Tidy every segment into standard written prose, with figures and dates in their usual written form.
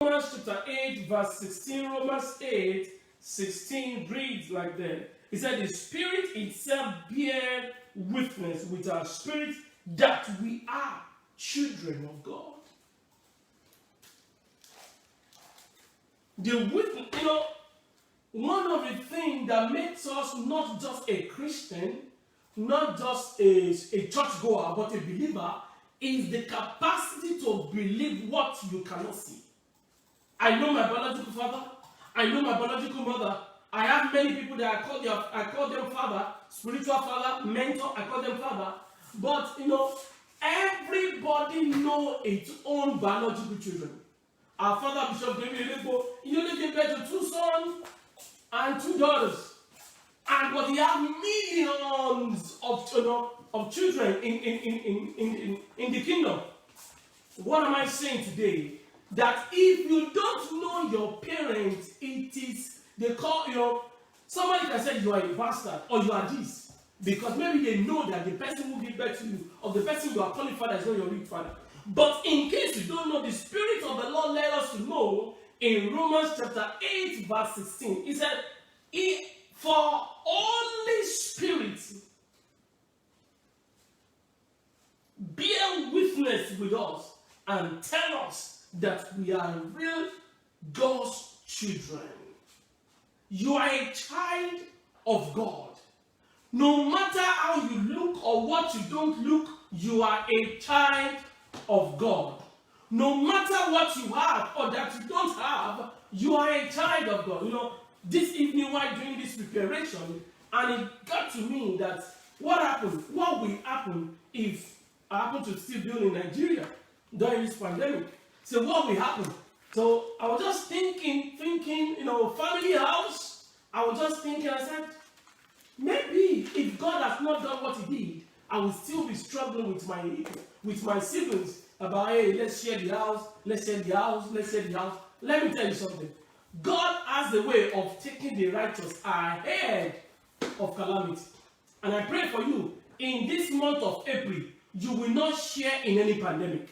Romans chapter 8, verse 16, Romans 8, 16 reads like that. It said, the Spirit itself bear witness with our spirit that we are children of God. The witness, one of the things that makes us not just a Christian, not just a churchgoer, but a believer, is the capacity to believe what you cannot see. I know my biological father. I know my biological mother. I have many people that I call them father, spiritual father, mentor. I call them father. But everybody know its own biological children. Our father Bishop David Elebo, he only gave birth to 2 sons and 2 daughters, but he had millions of children in the kingdom. What am I saying today? That if you don't know your parents, they call somebody can say you are a bastard or you are this, because maybe they know that the person who gave birth to you or the person you are calling father is not your real father. But in case you don't know, the Spirit of the Lord led us to know in Romans chapter 8, verse 16. He said, for Holy Spirit bear witness with us and tell us that we are real God's children. You are a child of God. No matter how you look or what you don't look, you are a child of God. No matter what you have or that you don't have, you are a child of God. This evening while doing this preparation, and it got to me that what will happen if I happen to still be in Nigeria during this pandemic? So what will happen? So I was just thinking, family house. I was just thinking, I said, maybe if God has not done what he did, I will still be struggling with my siblings about, hey, let's share the house, let's share the house, let's share the house. Let me tell you something. God has a way of taking the righteous ahead of calamity. And I pray for you, in this month of April, you will not share in any pandemic.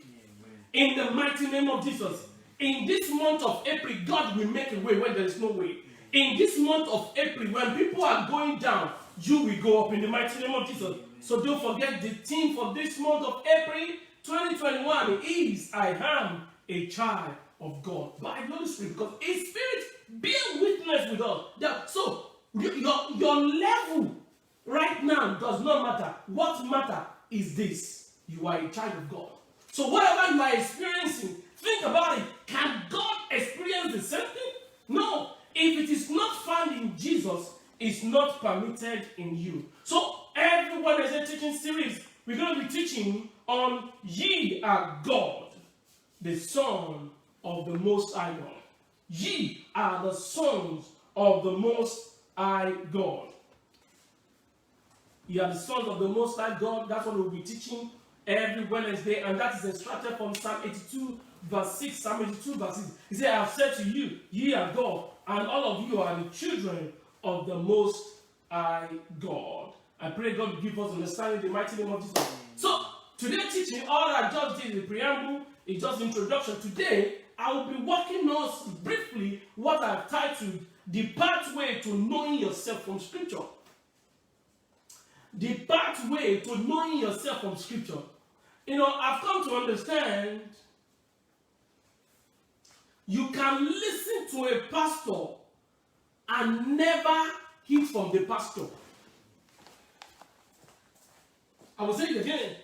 In the mighty name of Jesus. In this month of April, God will make a way where there is no way. In this month of April, when people are going down, you will go up in the mighty name of Jesus. So don't forget the theme for this month of April 2021 is I am a child of God by the Holy Spirit, because His Spirit bear witness with us. So your level right now does not matter. What matters is this: you are a child of God. So whatever you are experiencing, think about it. Can God experience the same thing? No. If it is not found in Jesus, it's not permitted in you. So everyone is a teaching series. We're going to be teaching on Ye are God, the Son of the Most High God. Ye are the sons of the Most High God. You are the sons of the Most High God. That's what we'll be teaching every Wednesday, and that is extracted from Psalm 82, verse 6. Psalm 82, verse 6. He said, I have said to you, ye are God, and all of you are the children of the Most High God. I pray God will give us understanding in the mighty name of Jesus. So, today's teaching, all I just did, the preamble, is just introduction. Today, I will be walking us briefly what I've titled, the pathway to knowing yourself from Scripture. The pathway to knowing yourself from Scripture. I've come to understand you can listen to a pastor and never hear from the pastor. I will say it again.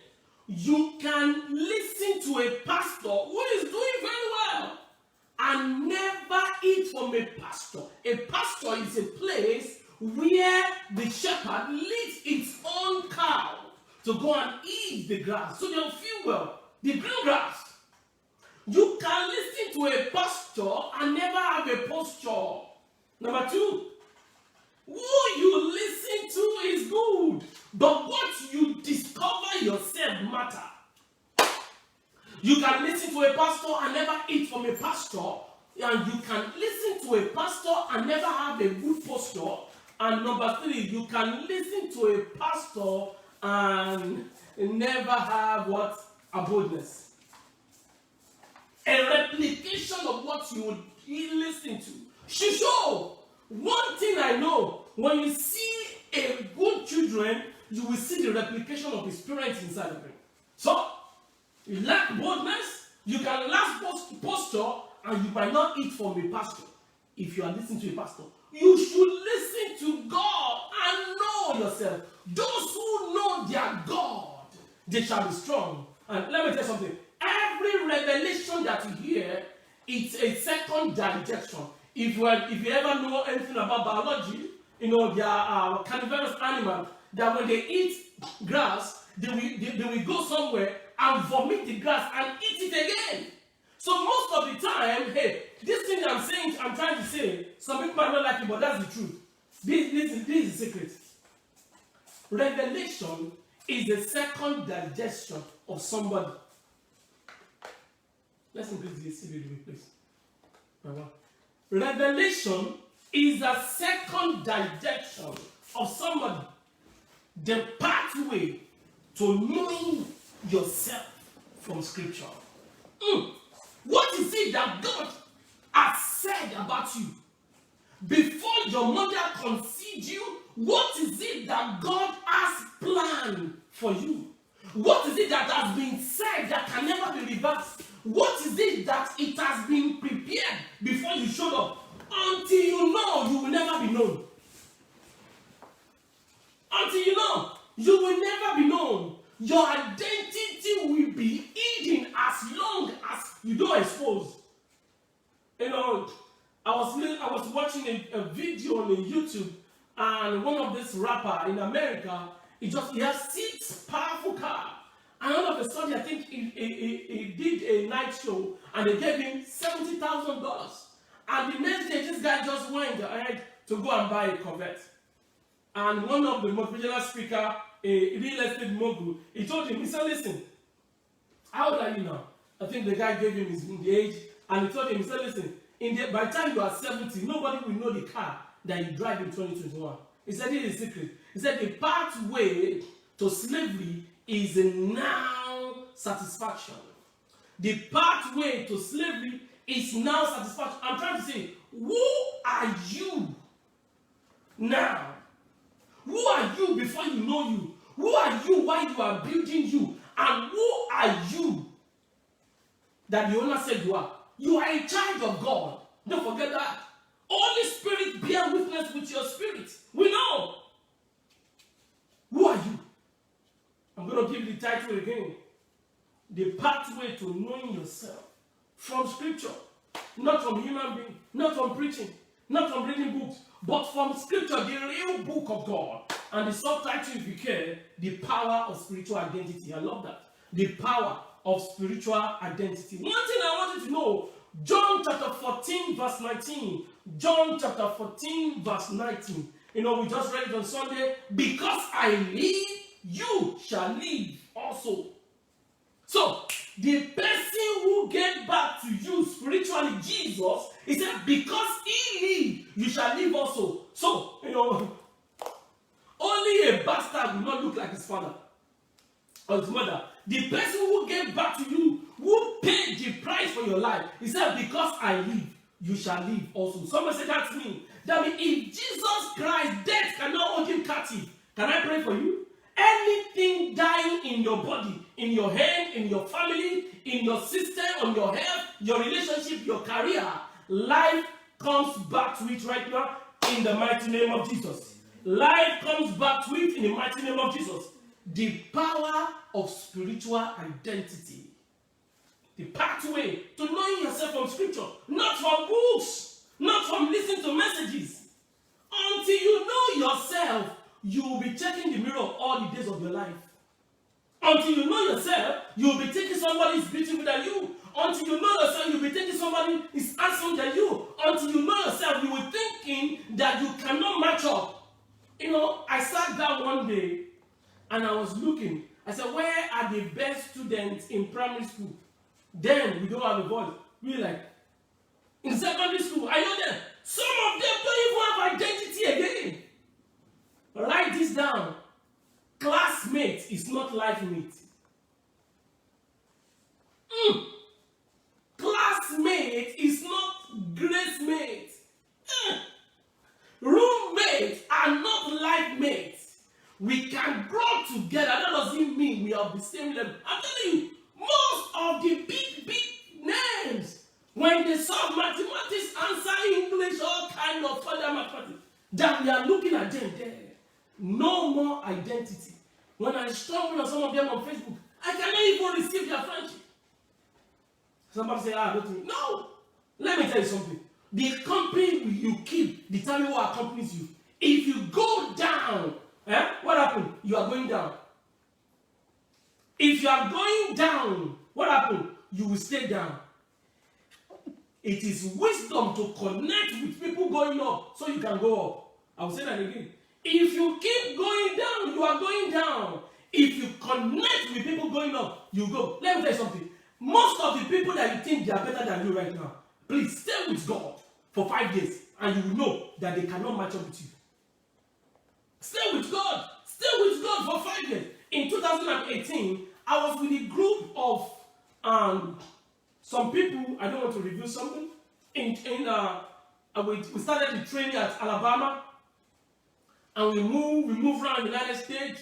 You can listen to a pastor who is doing very well and never eat from a pastor. A pastor is a place where the shepherd leads its own cow to go and eat the grass so they'll feel well. The green grass. You can listen to a pastor and never have a posture. Number 2, who you listen to is good, but what you discover yourself matter. You can listen to a pastor and never eat from a pastor, and you can listen to a pastor and never have a good posture. And number 3, you can listen to a pastor and never have what? A boldness. a replication of what you would listen to. Should show. One thing I know, when you see a good children, you will see the replication of his parents inside of him. So, you lack boldness, you can lack posture, and you might not eat from a pastor. If you are listening to a pastor, you should listen to God and know yourself. Those who know their God, they shall be strong. And let me tell you something. Every revelation that you hear, it's a second digestion. If you ever know anything about biology, there are carnivorous animals that when they eat grass, they will go somewhere and vomit the grass and eat it again. So most of the time, hey, this thing I'm trying to say, some people might not like it, but that's the truth. This is the secret. Revelation is the second digestion of somebody. Let's increase the AC a little bit, please. Revelation is the second digestion of somebody. The pathway to knowing yourself from Scripture. What is it that God has said about you? Before your mother conceived you, what is it that God has planned for you? What is it that has been said that can never be reversed? What is it that it has been prepared before you showed up? Until you know, you will never be known. Until you know, you will never be known. Your identity will be hidden as long as you don't expose. I was watching a video on YouTube, and one of this rapper in America, he has 6 powerful cars. And all of a sudden, I think he did a night show, and they gave him $70,000. And the next day, this guy just went ahead to go and buy a Corvette. And one of the motivational speakers, a real estate mogul, he told him, he said, listen, how old are you now? I think the guy gave him the age, and he told him, he said, listen, by the time you are 70, nobody will know the car that you drive in 2021. He said, this is the secret. He said, the pathway to slavery is now satisfaction. The pathway to slavery is now satisfaction. I'm trying to say, who are you now? Who are you before you know you? Who are you while you are building you? And who are you that the owner said you are? You are a child of God. Don't forget that. Holy Spirit bear witness with your spirit. We know. Who are you? I'm going to give you the title again. The pathway to knowing yourself from Scripture. Not from human being, not from preaching, not from reading books, but from Scripture, the real book of God. And the subtitle, if you care, the power of spiritual identity. I love that. The power of spiritual identity. One thing I want you to know, John chapter 14, verse 19. John chapter 14, verse 19. We just read it on Sunday. Because I live, you shall live also. So, the person who gave back to you spiritually, Jesus, he said, because he lived, you shall live also. So, only a bastard will not look like his father or his mother. The person who gave back to you, who paid the price for your life, he said, because I live, you shall live also. Someone said, that's me. That means if Jesus Christ, death cannot hold him captive, can I pray for you? Anything dying in your body, in your hand, in your family, in your system, on your health, your relationship, your career, life comes back to it right now in the mighty name of Jesus. Life comes back to it in the mighty name of Jesus. The power of spiritual identity. The pathway to knowing yourself from Scripture, not from books, not from listening to messages. Until you know yourself, you will be checking the mirror all the days of your life. Until you know yourself, you will be thinking somebody is beautiful than you. Until you know yourself, you will be thinking somebody is handsome than you. Until you know yourself, you will be thinking that you cannot match up. I sat down one day and I was looking. I said, where are the best students in primary school? Then we don't have a voice. We're like, in secondary school, I know them. Some of them don't even have identity again. Write this down. Classmate is not life mate. Classmate together, that doesn't mean we are of the same level. I'm telling you, most of the big names, when they solve mathematics, answer English, all kind of further mathematics, that we are looking at them there. No more identity. When I stumble on some of them on Facebook, I cannot even receive their friendship. Somebody say, I don't think. No. Let me tell you something. The company you keep determines what accompanies you. If you go down, what happens? You are going down. If you are going down, what happens? You will stay down. It is wisdom to connect with people going up so you can go up. I will say that again. If you keep going down, you are going down. If you connect with people going up, you go. Let me tell you something. Most of the people that you think they are better than you right now, please stay with God for 5 days and you will know that they cannot match up with you. Stay with God. Stay with God for 5 years. In 2018, I was with a group of some people. I don't want to reveal something. We started the training at Alabama, and we moved around the United States,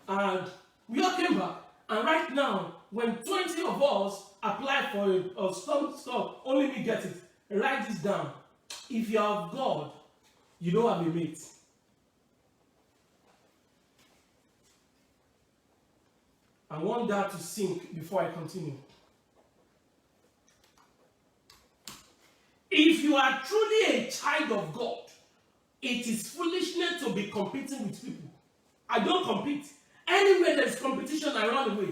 and we all came back. And right now, when 20 of us apply for some stuff, only me get it. Write this down. If you are of God, you don't have a mate. I want that to sink before I continue. If you are truly a child of God, it is foolishness to be competing with people. I don't compete. Anywhere there is competition, I run away.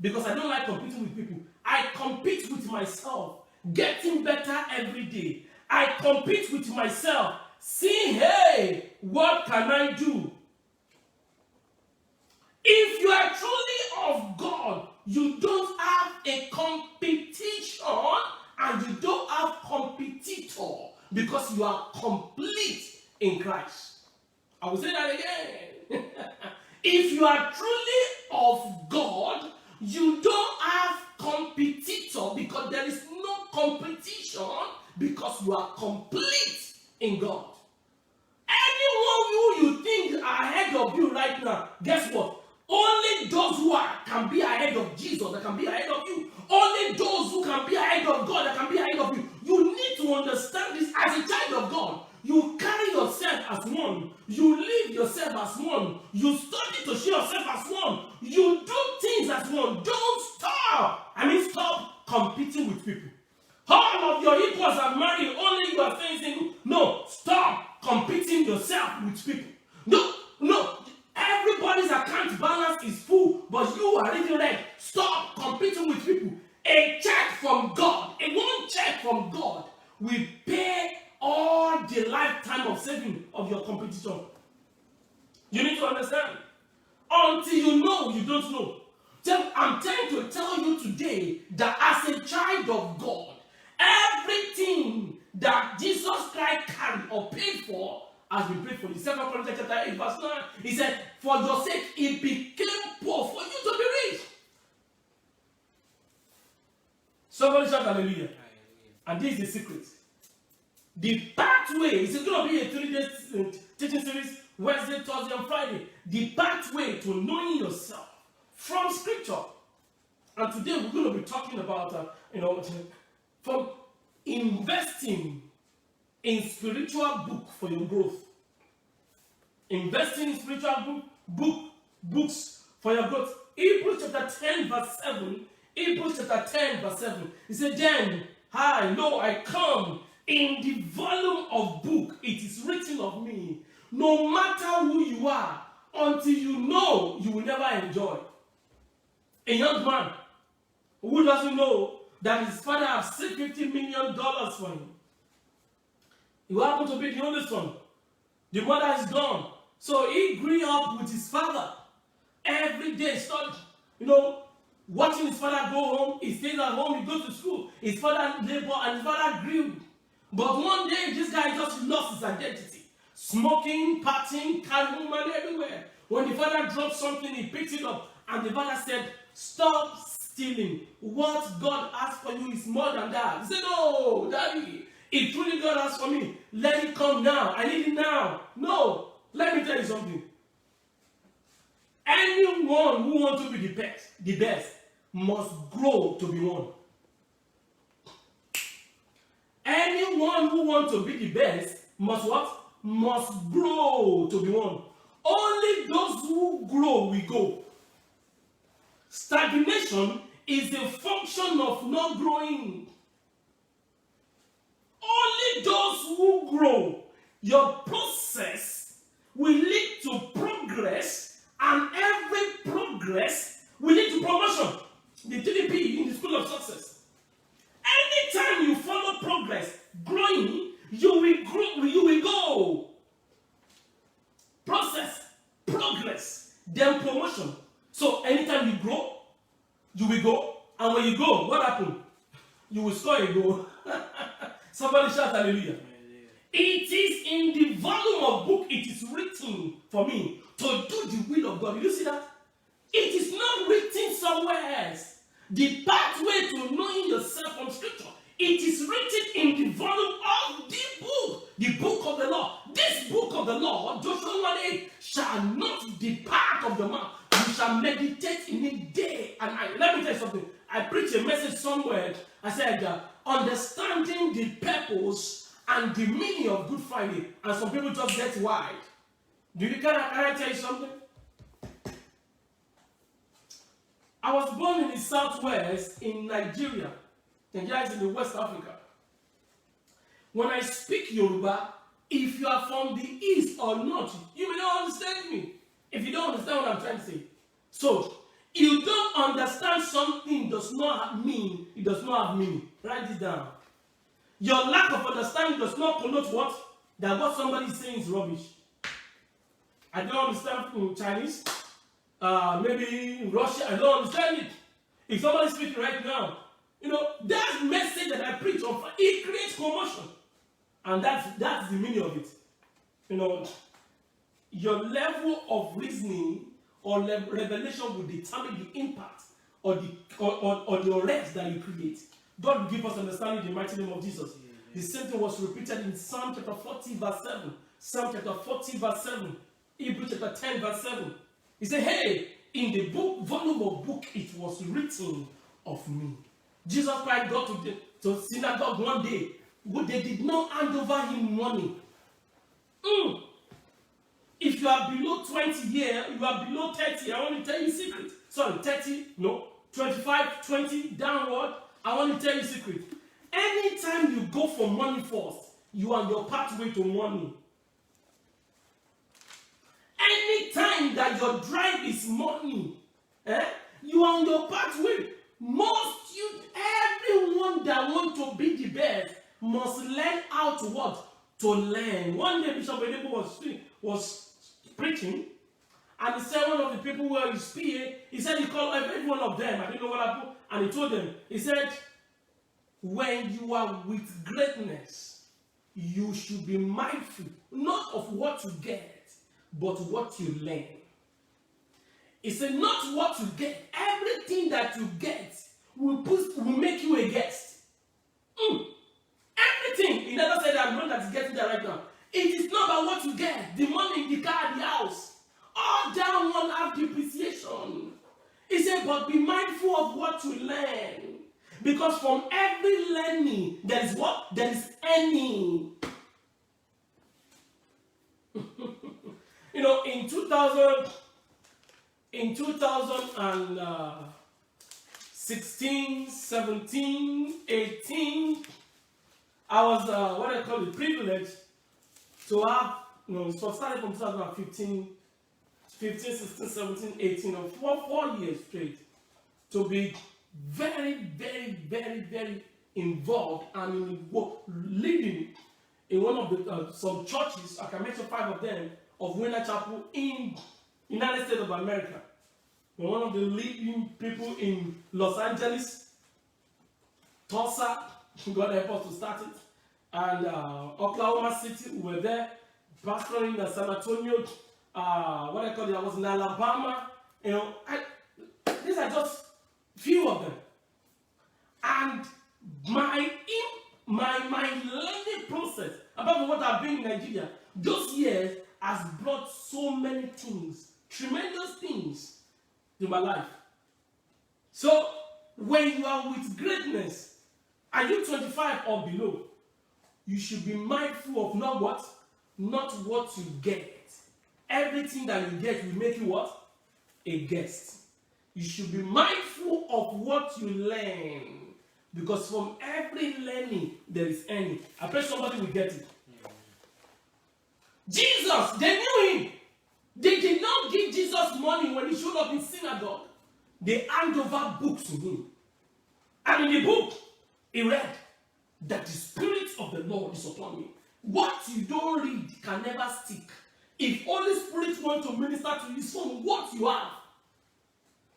Because I don't like competing with people. I compete with myself, getting better every day. I compete with myself, seeing, hey, what can I do? If you are truly of God, you don't have a competition and you don't have competitor because you are complete in Christ. I will say that again. If you are truly of God, you don't have competitor because there is no competition because you are complete in God. Anyone who you think are ahead of you right now, guess what? Only those who can be ahead of Jesus that can be ahead of you. Only those who can be ahead of God that can be ahead of you. You need to understand this as a child of God. You carry yourself as one. You live yourself as one. You study to show yourself as one. You do things as one. Don't stop. Stop competing with people. All of your equals are married. Only you are staying single. No, stop competing yourself with people. No. Everybody's account balance is full, but you are reading red. Stop competing with people. A check from God, one check from God will pay all the lifetime of saving of your competition. You need to understand. Until you know, you don't know. I'm trying to tell you today that as a child of God, everything that Jesus Christ carried or paid for has been paid for. In 2 Corinthians chapter 8 verse 9, he said, for your sake, he became poor for you to be rich. Somebody shout hallelujah. And this is the secret. The pathway, it's going to be a 3-day teaching series, Wednesday, Thursday, and Friday. The pathway to knowing yourself from Scripture. And today we're going to be talking about, from investing in spiritual book for your growth. Investing in spiritual books for your growth. Hebrews chapter 10 verse 7. Hebrews chapter 10 verse 7. He said, then, I come. In the volume of book, it is written of me, no matter who you are, until you know, you will never enjoy. A young man who doesn't know that his father has saved $50 million for him. He happened to be the only son. The mother is gone. So he grew up with his father. Every day, watching his father go home. He stays at home, he goes to school. His father labored and his father grew. But one day, this guy just lost his identity. Smoking, partying, carrying women everywhere. When the father dropped something, he picked it up. And the father said, stop stealing. What God asked for you is more than that. He said, no, daddy. If truly God asked for me, let it come now. I need it now. No. Let me tell you something. Anyone who wants to be the best must grow to be one. Anyone who wants to be the best must what? Must grow to be one. Only those who grow will go. Stagnation is a function of not growing. Only those who grow. Your process will lead to progress, and every progress will lead to promotion. The TDP in the School of Success. Anytime you follow progress, growing, you will grow, you will go. Process, progress, then promotion. So anytime you grow, you will go. And when you go, what happens? You will score a goal. Somebody shout hallelujah. It is in the volume of book it is written for me to do the will of God. Did you see that? It is not written somewhere else. The pathway to knowing yourself from scripture, it is written in the volume of the book of the law. This book of the law, Joshua 1:8, shall not depart of your mouth. You shall meditate in it day and night. Let me tell you something. I preached a message somewhere. I said, understanding the purpose and the meaning of Good Friday. And some people just get wide. Can I tell you something? I was born in the southwest in Nigeria. Nigeria is in the West Africa. When I speak Yoruba, if you are from the east or north, you may not understand me. If you don't understand what I'm trying to say. So, you don't understand something does not mean it does not have meaning. Write it down. Your lack of understanding does not connote what? That what somebody is saying is rubbish. I don't understand Chinese. Maybe Russia. I don't understand it. If somebody is speaking right now, that message that I preach on, it creates commotion. And that's the meaning of it. Your level of reasoning or revelation will determine the impact or the rest that you create. God will give us understanding in the mighty name of Jesus. The same thing was repeated in Psalm chapter 40 verse 7. Psalm chapter 40 verse 7. Hebrews chapter 10 verse 7. He said, hey, in the volume of book it was written of me. Jesus Christ got to synagogue one day. They did not hand over him money. If you are below 20 years, you are below 30, I want to tell you a secret. Sorry, 30, no, 25, 20, downward, I want to tell you a secret. Anytime you go for money first, you are on your pathway to money. Anytime that your drive is money, you are on your pathway. Everyone that wants to be the best must learn how to what? To learn. One day Bishop Edebo was preaching, and he said one of the people who his PA, he said he called every one of them, I didn't know what happened, and he told them, he said, when you are with greatness, you should be mindful, not of what you get, but what you learn. He said, not what you get. Everything that you get will make you a guest. Everything. He never said I'm not that getting there right now. It is not about what you get, the money, the car, the house. All that one have depreciation. He said, but be mindful of what you learn. Because from every learning, there is what? There is earning. In 2016, 17, 18, I was privileged to have, so started from 2015, 16, 17, 18, or 4 years straight, to be very, very, very, very involved and leading in one of the some churches. I can mention 5 of them of Winner Chapel in United States of America. We're one of the leading people in Los Angeles, Tulsa. God help us to start it, and Oklahoma City. We were there, pastoring in San Antonio. I was in Alabama. These are just few of them. And my learning process about what I've been in Nigeria, those years has brought so many things tremendous things in my life. So, when you are with greatness, are you 25 or below? You should be mindful of not what? Not what you get. Everything that you get will make you what? A guest. You should be mindful of what you learn. Because from every learning, there is earning. I pray somebody will get it. Jesus, they knew him. They did not give Jesus money when he showed up in synagogue. They hand over books to him. And in the book, he read that the Spirit of the Lord is upon me. What you don't read can never stick. If Holy Spirit wants to minister to you, it's from what you have.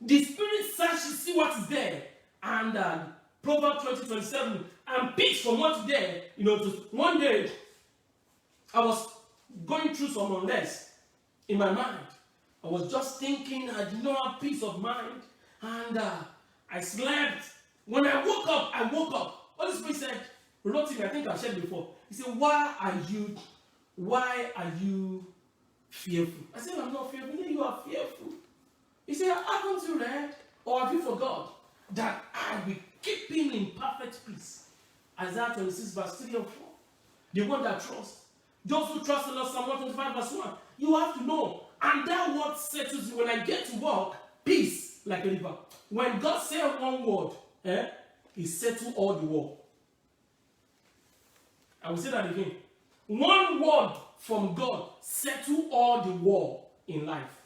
The Spirit searches, see what is there. And Proverbs 20:27, and picks from what's there. One day, I was going through some unrest in my mind. I was just thinking, I did not have peace of mind. And I slept. When I woke up. Holy Spirit said, wrote him, I think I've said before. He said, why are you fearful? I said, I'm not fearful. Yeah, you are fearful. He said, haven't you read or have you forgot that I will keep him in perfect peace? Isaiah 26 verse 3 and 4. The one that trusts. Those who trust in the Lord, Psalm 125 verse 1. You have to know. And that word settles you. When I get to work, peace like a river. When God said one word, he settled all the war. I will say that again. One word from God settle all the war in life.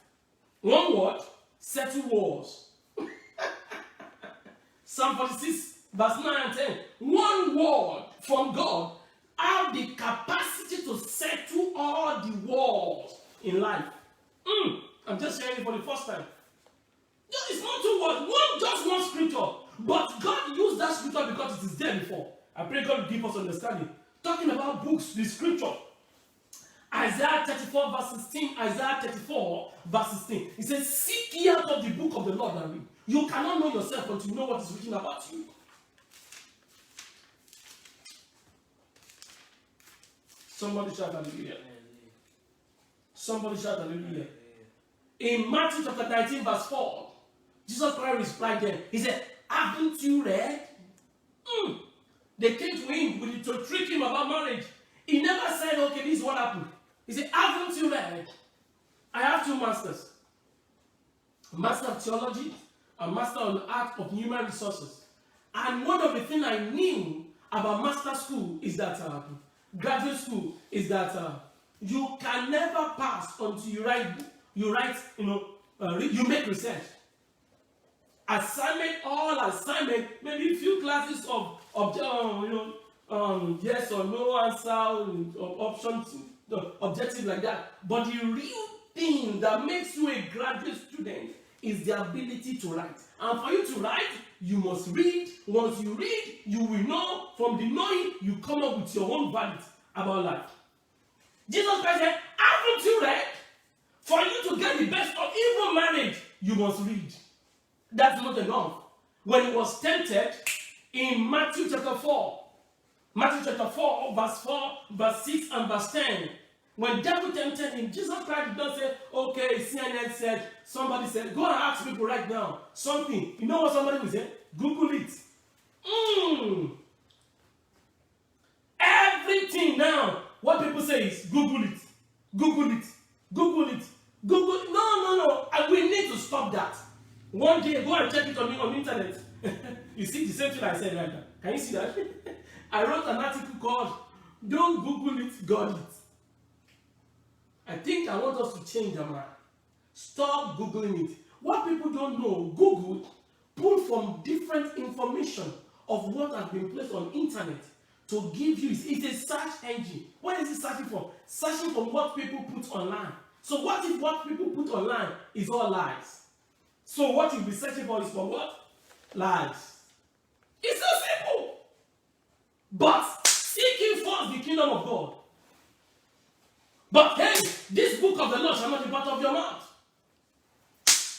One word settle wars. Psalm 46 verse 9 and 10. One word from God have the capacity to settle all the wars in life. I'm just sharing it for the first time. No, it's not two words. Just one scripture. But God used that scripture because it is there before. I pray God will give us understanding. Talking about books, the scripture. Isaiah 34 verse 16, Isaiah 34 verse 16. It says, seek ye out of the book of the Lord and read. You cannot know yourself until you know what is written about you. Somebody shout hallelujah. Somebody shout hallelujah. In Matthew chapter 19 verse 4, Jesus Christ replied them. He said, haven't you read? They came to him to trick him about marriage. He never said, okay, this is what happened. He said, haven't you read? I have two masters. A master of theology, a master on the art of human resources. And one of the things I knew about master school is that, graduate school, is that you can never pass until you write, you make research. Assignment, maybe a few classes of yes or no answer, options, objective like that. But the real thing that makes you a graduate student is the ability to write. And for you to write, you must read. Once you read, you will know. From the knowing, you come up with your own verdict about life. Jesus Christ said, haven't you read? For you to get the best of even marriage, you must read. That's not enough. When he was tempted in Matthew chapter 4, verse 4, verse 6, and verse 10, when devil tempted him, Jesus Christ did not say, okay, CNN said, somebody said, go and ask people right now, something. You know what somebody will say? Google it. Everything now, what people say is, Google it. Google it. Google it. Google it. No. And we need to stop that. One day, go and check it on the internet. You see the same thing I said right now. Can you see that? I wrote an article called, Don't Google It, God It. I think I want us to change our mind. Stop Googling it. What people don't know, Google pull from different information of what has been placed on internet to give you. It's a search engine. What is it searching for? Searching for what people put online. So what if what people put online is all lies? So what you'll be searching for is for what? Lies. It's so simple. But seeking first the kingdom of God. But hey, this book of the Lord shall not depart of your mouth.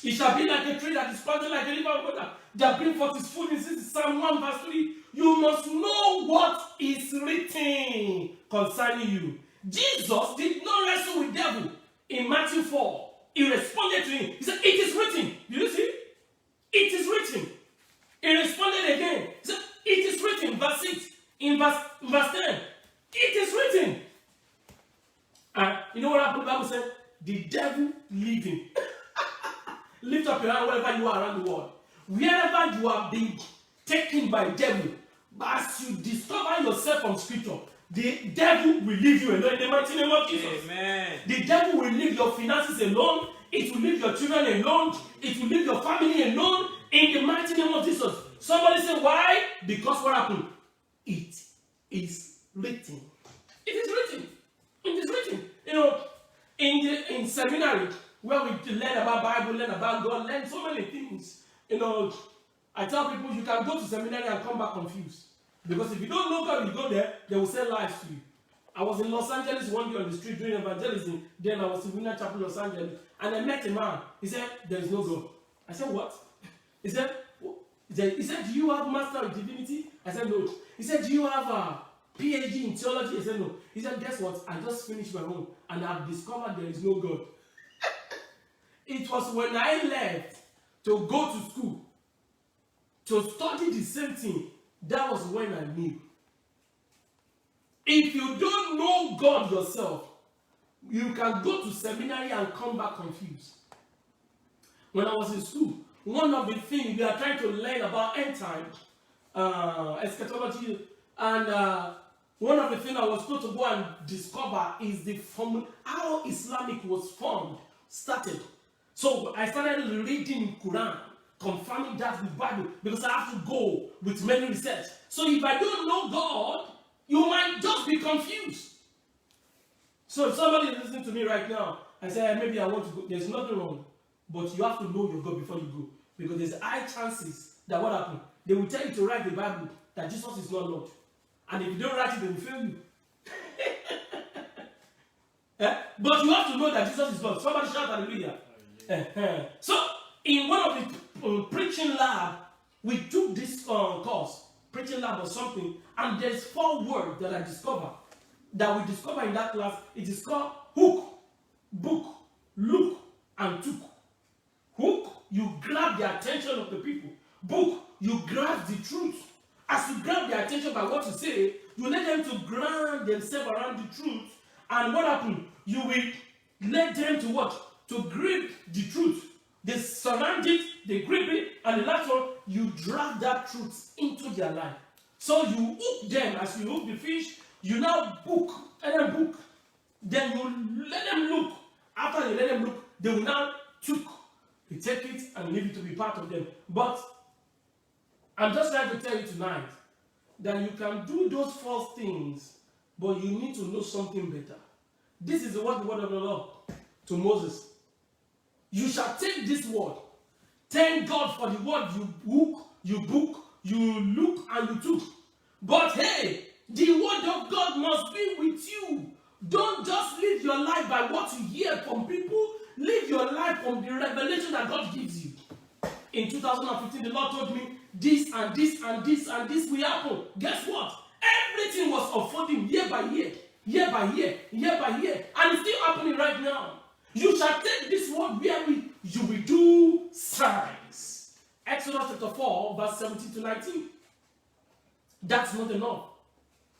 It shall be like a tree that is planted like a river of water, that bring forth its fruit. This is Psalm 1 verse 3. You must know what is written concerning you. Jesus did not wrestle with devil in Matthew 4. He responded to him. He said, it is written. Did you see? It is written. He responded again. He said, it is written. Verse 6. In verse 10. It is written. And you know what happened? The Bible said, the devil leave him. Lift up your hand wherever you are around the world. Wherever you are being taken by the devil, as you discover yourself from scripture, the devil will leave you alone in the mighty name of Jesus. Amen. The devil will leave your finances alone. It will leave your children alone. It will leave your family alone in the mighty name of Jesus. Somebody say, why? Because what happened? It is written. It is written. It is written. You know, in seminary, where we learn about Bible, learn about God, learn so many things. You know, I tell people you can go to seminary and come back confused. Because if you don't know God, you go there, they will say lies to you. I was in Los Angeles one day on the street doing evangelism. Then I was in Winner Chapel, Los Angeles. And I met a man. He said, there is no God. I said, what? He said, do you have Master of Divinity? I said, no. He said, do you have a PhD in theology? I said, no. He said, guess what? I just finished my own and I've discovered there is no God. It was when I left to go to school to study the same thing. That was when I knew. If you don't know God yourself, you can go to seminary and come back confused. When I was in school, one of the things we are trying to learn about end time, eschatology, and one of the things I was told to go and discover is the how Islamic was formed, started. So I started reading Quran, confirming that with Bible, because I have to go with many research. So if I don't know God, you might just be confused. So if somebody is listening to me right now and say, maybe I want to go, there's nothing wrong. But you have to know your God before you go. Because there's high chances that what happened? They will tell you to write the Bible that Jesus is not Lord. And if you don't write it, they will fail you. But you have to know that Jesus is Lord. Somebody shout hallelujah. So, in one of the preaching lab, we took this course, preaching lab or something, and there's 4 words that I discovered, that we discovered in that class. It is called hook, book, look, and took. Hook, you grab the attention of the people. Book, you grab the truth. As you grab their attention by what you say, you let them to ground themselves around the truth. And what happened? You will let them to what? To grip the truth. They surround it, they grip it, and the last one, you drag that truth into their life. So you hook them as you hook the fish, you now book, let them book. Then you let them look. After you let them look, they will now took. You take it and leave it to be part of them. But I'm just trying to tell you tonight that you can do those 4 things, but you need to know something better. This is what the word of the Lord to Moses. You shall take this word. Thank God for the word you hook, you book, you look, and you took. But hey, the word of God must be with you. Don't just live your life by what you hear from people. Live your life from the revelation that God gives you. In 2015, the Lord told me this and this and this and this will happen. Guess what? Everything was unfolding year by year, year by year, year by year. And it's still happening right now. You shall take this word where you will do signs. Exodus chapter 4, verse 17 to 19. That's not enough.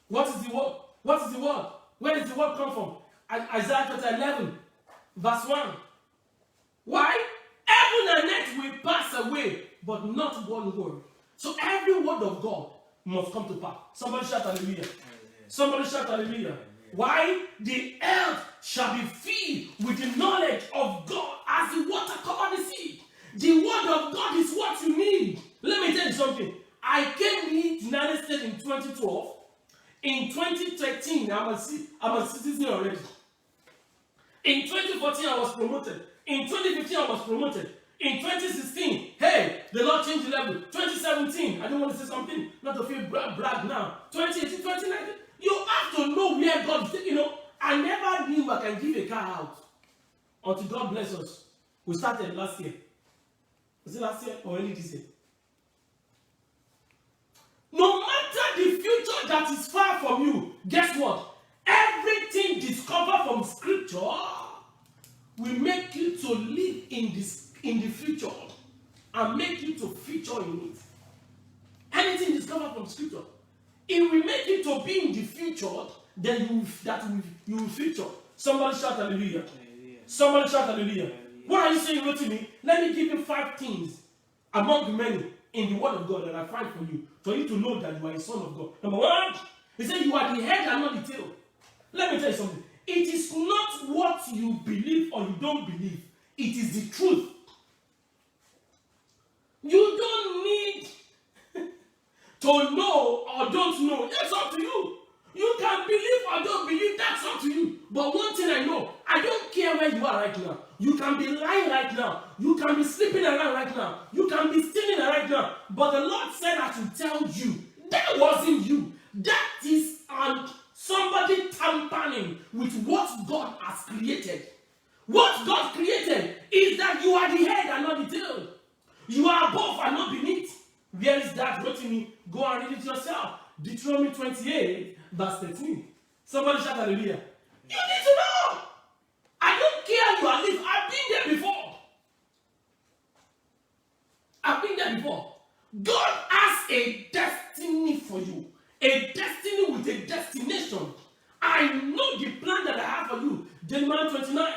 What is the word? What is the word? Where does the word come from? Isaiah chapter 11, verse 1. Why? Heaven and earth will pass away, but not one word. So every word of God must come to pass. Somebody shout hallelujah. Somebody shout hallelujah. Why? The earth shall be filled with the knowledge of God as the water covers the sea. The word of God is what you need. Let me tell you something. I came to the United States in 2012. In 2013, I'm a citizen already. In 2014, I was promoted. In 2015, I was promoted. In 2016, hey, the Lord changed the level. 2017, I don't want to say something, not to feel brag now. 2018, 2019, you have to know where God is. You know, I never knew I can give a car out until God bless us. We started last year. Was it last year or early this year? No matter the future that is far from you, guess what? Everything discovered from scripture will make you to live in the future and make you to feature in it. Anything discovered from scripture, it will make you to be in the future, then you will feature. Somebody shout hallelujah. Somebody shout hallelujah. What are you saying, Rotimi? Let me give you 5 things among the many in the word of God that I find for you to know that you are a son of God. Number 1, he said you are the head and not the tail. Let me tell you something. It is not what you believe or you don't believe. It is the truth. You don't need to know or don't know. That's up to you. You can believe or don't believe. That's up to you. But one thing I know, I don't care where you are right now. You can be lying right now. You can be sleeping around right now. You can be stealing right now. But the Lord said I should tell you, that wasn't you. That is somebody tampering with what God has created. What God created is that you are the head and not the tail. You are above and not beneath. Where is that? Go to me. Go and read it yourself. Deuteronomy 28, verse 13. Somebody shout hallelujah. You need to know. I don't care you are living. I've been there before. I've been there before. God has a destiny for you. A destiny with a destination. I know the plan that I have for you. Jeremiah 29.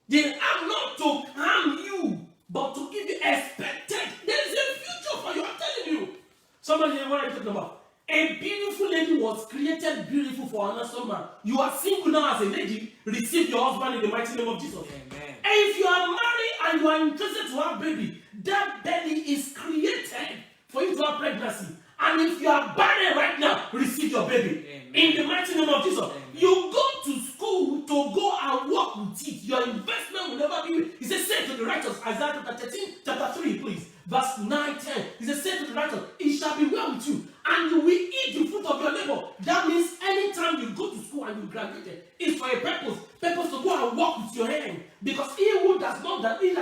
They are not to harm you, but to give you expected. There is a future for you, I'm telling you. Somebody, what are you talking about? A beautiful lady was created beautiful for an handsome man. You are single now as a lady, receive your husband in the mighty name of Jesus. Amen. And if you are married and you are interested to have baby, that belly is created for you to have pregnancy. And if you are barren right now, receive your baby. Amen. In the mighty name of Jesus. Amen. You go to school to go and work with it. Your investment will never be. He says, say to the righteous, Isaiah chapter 13, chapter 3, please. Verse 9, 10. He says, say to the righteous, it shall be well with you, and you will eat the fruit of your labor. That means anytime you go to school and you graduate, it's for a purpose. Purpose to go and work with your hand. Because he that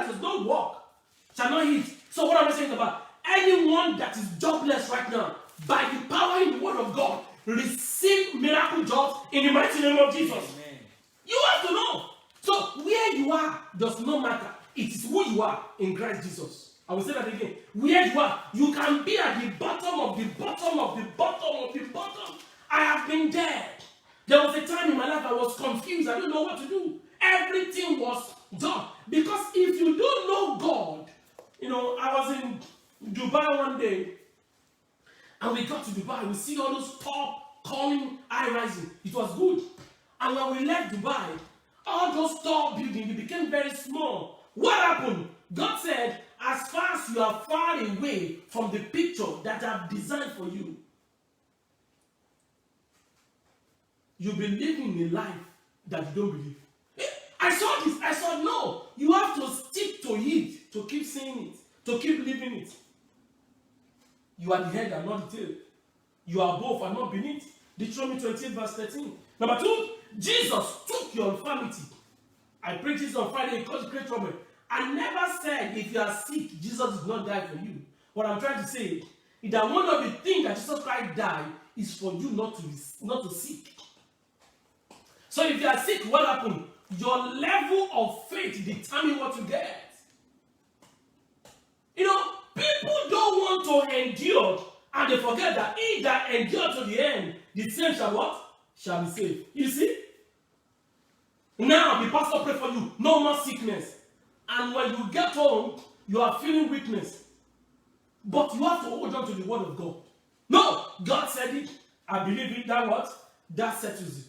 does not work shall not eat. So what am I saying about? Anyone that is jobless right now, by the power in the word of God, receive miracle jobs in the mighty name of Jesus. Amen. You have to know. So where you are does not matter. It is who you are in Christ Jesus. I will say that again. Where you are, you can be at the bottom of the bottom of the bottom of the bottom. I have been there. There was a time in my life I was confused. I don't know what to do. Everything was done. Because if you don't know God, I was in Dubai one day, and we got to Dubai. We see all those top calling high rising. It was good. And when we left Dubai, all those tall buildings, they became very small. What happened? God said, as far as you are far away from the picture that I've designed for you, you'll be living a life that you don't believe. I saw this. I saw, no. You have to stick to it, to keep seeing it, to keep living it. You are the head and not the tail. You are above and not beneath. Deuteronomy 28 verse 13. Number 2, Jesus took your infirmity. I preached this on Friday. It caused great trouble. I never said if you are sick, Jesus did not die for you. What I'm trying to say is that one of the things that Jesus Christ died is for you not to seek. So if you are sick, what happened? Your level of faith determines what you get. People don't want to endure, and they forget that he that endures to the end, the same shall what? Shall be saved. You see? Now the pastor pray for you, no more sickness. And when you get home, you are feeling weakness. But you have to hold on to the word of God. No, God said it. I believe it. That what? That settles it.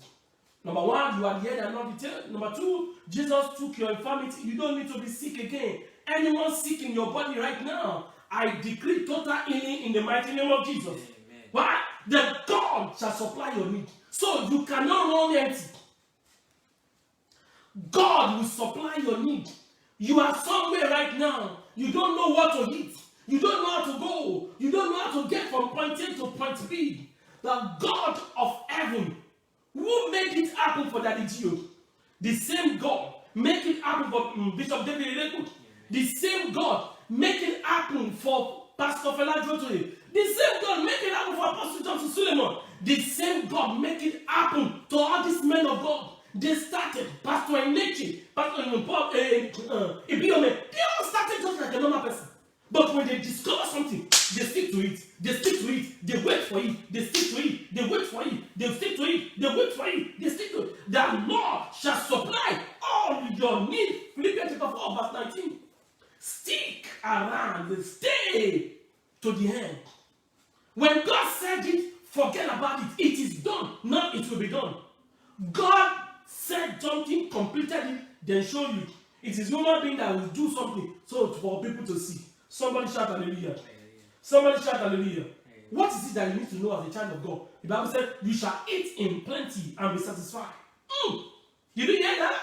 Number 1, you are the head and not the tail. Number 2, Jesus took your infirmity. You don't need to be sick again. Anyone sick in your body right now, I decree total healing in the mighty name of Jesus. Amen. Why? The God shall supply your need. So you cannot run empty. God will supply your need. You are somewhere right now. You don't know what to eat. You don't know how to go. You don't know how to get from point A to point B. The God of heaven, who made it happen for Daddy Gio, the same God make it happen for Bishop David Ireku. The same God make it happen for Pastor Fela Jotoye. The same God make it happen for Apostle Johnson Suleiman. The same God make it happen to all these men of God. They started. Pastor they all started just like a normal person. But when they discover something, they stick to it. They stick to it. They wait for it. They stick to it. They wait for it. They stick to it. They wait for it. They stick to it. The Lord shall supply all your need. Philippians chapter 4, verse 19. Stick around and stay to the end. When God said it, forget about it. It is done. Now it will be done. God said something, completed it, then showed you. It is human being that will do something so for people to see. Somebody shout hallelujah. Somebody shout hallelujah. What is it that you need to know as a child of God? The Bible said, you shall eat in plenty and be satisfied. Did you hear that?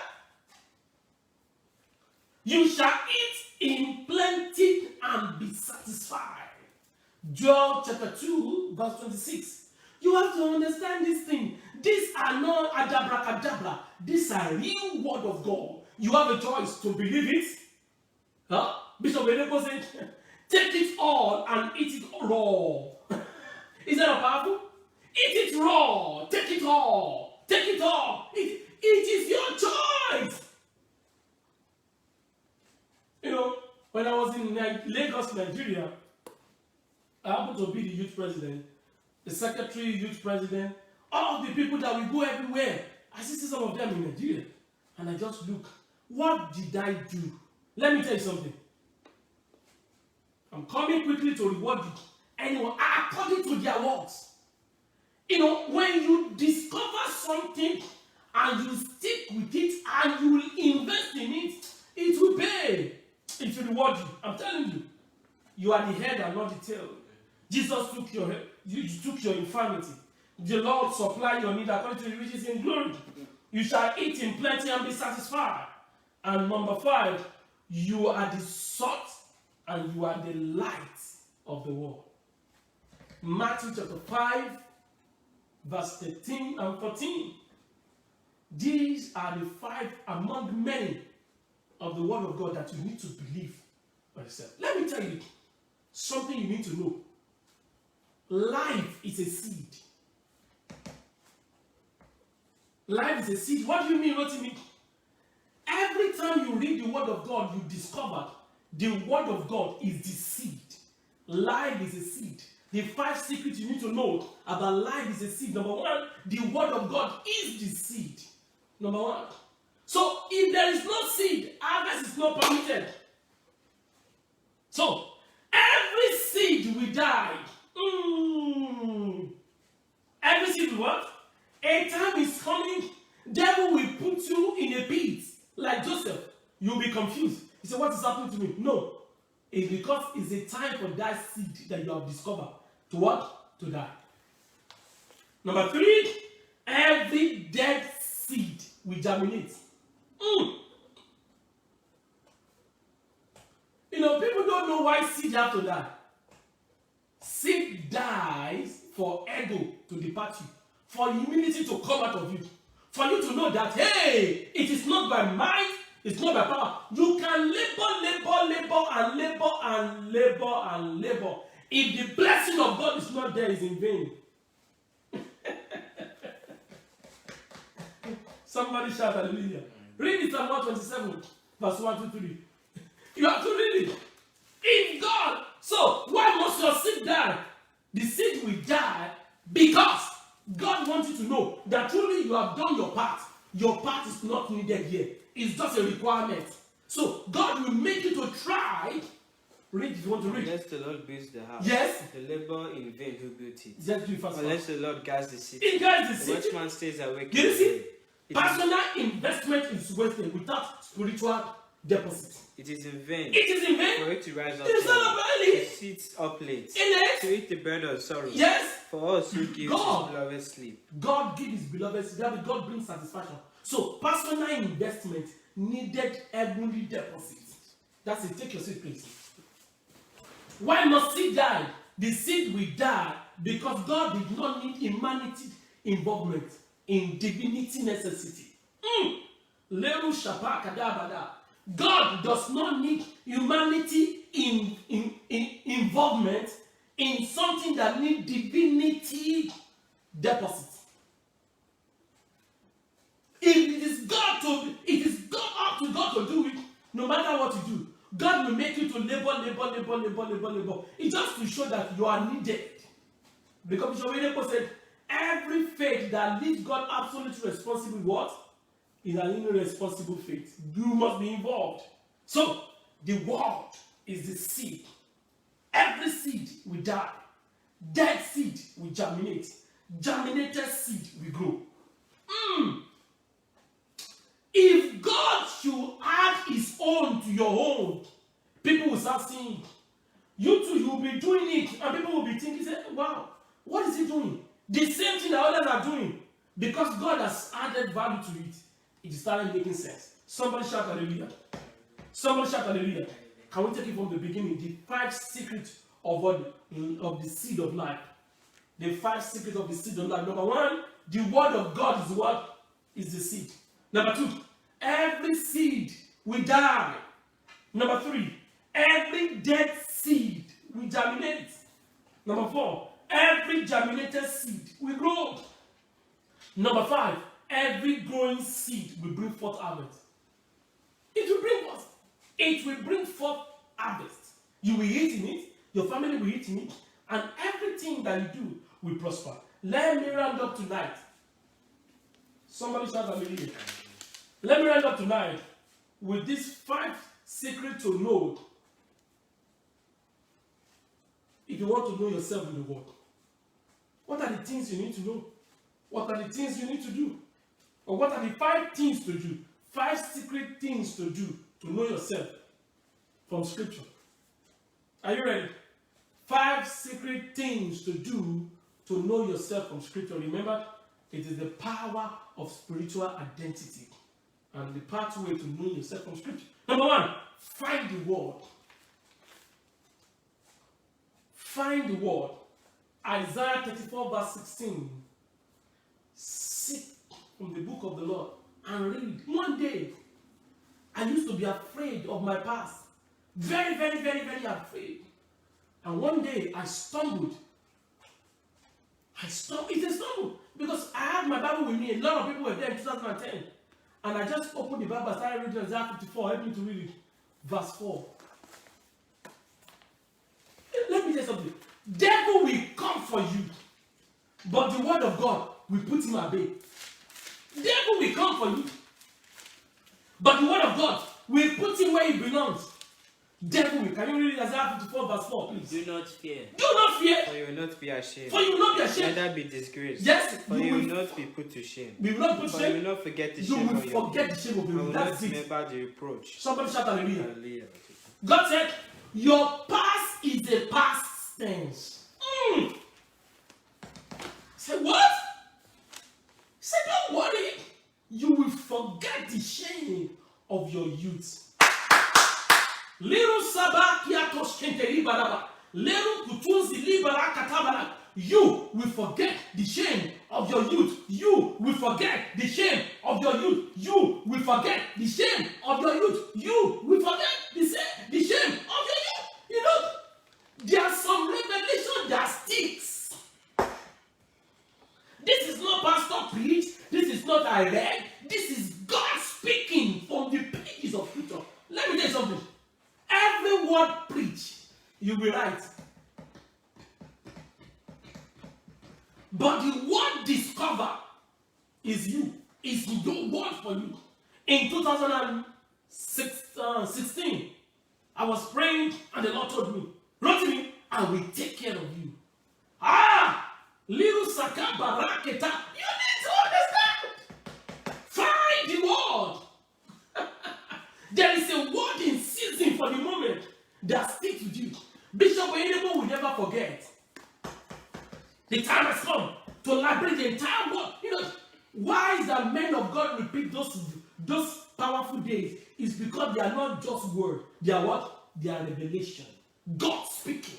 You shall eat in plenty and be satisfied. Job chapter 2, verse 26. You have to understand this thing. These are not abracadabra. These are real word of God. You have a choice to believe it. Huh? Bishop Edeko said, take it all and eat it raw. Is that not powerful? Eat it raw. Take it all. Take it all. It is your choice. You know, when I was in Lagos, Nigeria, I happened to be the youth president, the secretary, youth president, all of the people that will go everywhere. I see some of them in Nigeria. And I just look, what did I do? Let me tell you something. I'm coming quickly to reward you. Anyone, according to their works. You know, when you discover something and you stick with it and you will invest in it, it will pay. It will reward you. I'm telling you. You are the head and not the tail. Jesus took your head, you took your infirmity. The Lord supply your need according to the riches in glory. You shall eat in plenty and be satisfied. And number 5, you are the salt and you are the light of the world. Matthew chapter 5, verse 13 and 14. These are the 5 among many of the word of God that you need to believe by yourself. Let me tell you something you need to know. Life is a seed. Life is a seed. What do you mean, Rotimi? Every time you read the word of God, you discover the word of God is the seed. Life is a seed. The 5 secrets you need to know about life is a seed. Number 1, the word of God is the seed. Number 1. So, if there is no seed, harvest is not permitted. So, every seed will die. Every seed will what? A time is coming, devil will put you in a pit. Like Joseph, you'll be confused. You say, what is happening to me? No. It's because it's a time for that seed that you have discovered to what? To die. Number 3, every dead seed will germinate. You know, people don't know why seed have to die. Seed dies for ego to depart you, for humility to come out of you, for you to know that, hey, it is not by might, it's not by power. You can labor. If the blessing of God is not there, it's in vain. Somebody shout hallelujah. Read it Psalm 127, verse 1 to 3. You have to read it. In God. So, why must your seed die? The seed will die because God wants you to know that truly you have done your part. Your part is not needed here. It's just a requirement. So, God will make you to try. Read if you want to read. Unless the Lord builds the house, yes, the labor in vain who built it. Just do it fast. Unless the Lord guards the city, He guards the city. watchman stays awake. Do you see? Personal investment is wasted without spiritual deposit. It is in vain. It is in vain. For it to rise up early. to sit up late. In to eat the bread of sorrow. Yes. For us who gives God. His beloved sleep. God gives His beloved sleep. God brings satisfaction. So personal investment needed heavenly deposit. That's it. Take your seat, please. Why must seed die? The seed will die because God did not need humanity involvement in divinity necessity. Leru Shapa Kadabada. God does not need humanity involvement in something that needs divinity deposit. If it is God up to God to no matter what you do, God will make you to labor. It's just to show that you are needed. Because Bishop Oyedepo said, every faith that leaves God absolutely responsible, what? Is an irresponsible faith. You must be involved. So, the word is the seed. Every seed will die. Dead seed will germinate. Germinated seed will grow. If God should add his own to your own, people will start seeing it. You too, you will be doing it, and people will be thinking, wow, what is he doing? The same thing that others are doing. Because God has added value to it, it started making sense. Somebody shout hallelujah. Somebody shout hallelujah. Can we take it from the beginning? The 5 secrets of the seed of life. The 5 secrets of the seed of life. Number 1, the word of God is what? Is the seed. Number 2, every seed will die. Number 3, every dead seed will germinate. Number 4, every germinated seed will grow. Number 5, every growing seed will bring forth harvest. It will bring what? It will bring forth harvest. You will eat in it, your family will eat in it, and everything that you do will prosper. Let me round up tonight. Somebody shout hallelujah. Let me round up tonight with these 5 secrets to know if you want to know yourself in the world. What are the things you need to know? What are the things you need to do? Or what are the 5 things to do? 5 secret things to do to know yourself from Scripture. Are you ready? 5 secret things to do to know yourself from Scripture. Remember, it is the power of spiritual identity and the pathway to know yourself from Scripture. Number 1, find the word. Find the word. Isaiah 34 verse 16. Sit from the book of the Lord and read. One day, I used to be afraid of my past. Very afraid. And one day, I stumbled. It's a stumble. Because I had my Bible with me. A lot of people were there in 2010. And I just opened the Bible, started reading Isaiah 54. Help me to read it. Verse 4. Let me tell you something. Devil will come for you. But the word of God will put him at bay. Devil will come for you. But the word of God will put him where he belongs. Devil will. Can you read Isaiah 54 verse 4, please? Do not fear. Do not fear. For you will not be ashamed. For you will not be ashamed. Neither be disgraced. Yes. For you will not be put to shame. We will not put to For you shame. will not forget the You shame will of your forget the shame of I your will That's not it. remember the reproach. Somebody shout hallelujah. Hallelujah. God said, your past is a past tense. Say what? Say don't worry. You will forget the shame of your youth. Little Sabakia Toshkenteri Baraba. Little Kutunzi Libara Katabara. You will forget the shame of your youth. You will forget the shame of your youth. You will forget the shame of your youth. You will forget the shame of your youth. You know, there are some revelation that sticks. This is not pastor preach. This is not I read. This is God speaking from the pages of Scripture. Let me tell you something. Every word preach, you will write. But the word discover is you. Is your word for you. In 2016, I was praying and the Lord told me, Rotimi, I will take care of you. Little Saka Baraketa, you need to understand. Find the word. There is a word in season for the moment that sticks with you. Bishop Oyedepo will never forget. The time has come to liberate the entire world. You know, why is that men of God repeat those powerful days? It's because they are not just words. They are what? They are revelation. God speaking.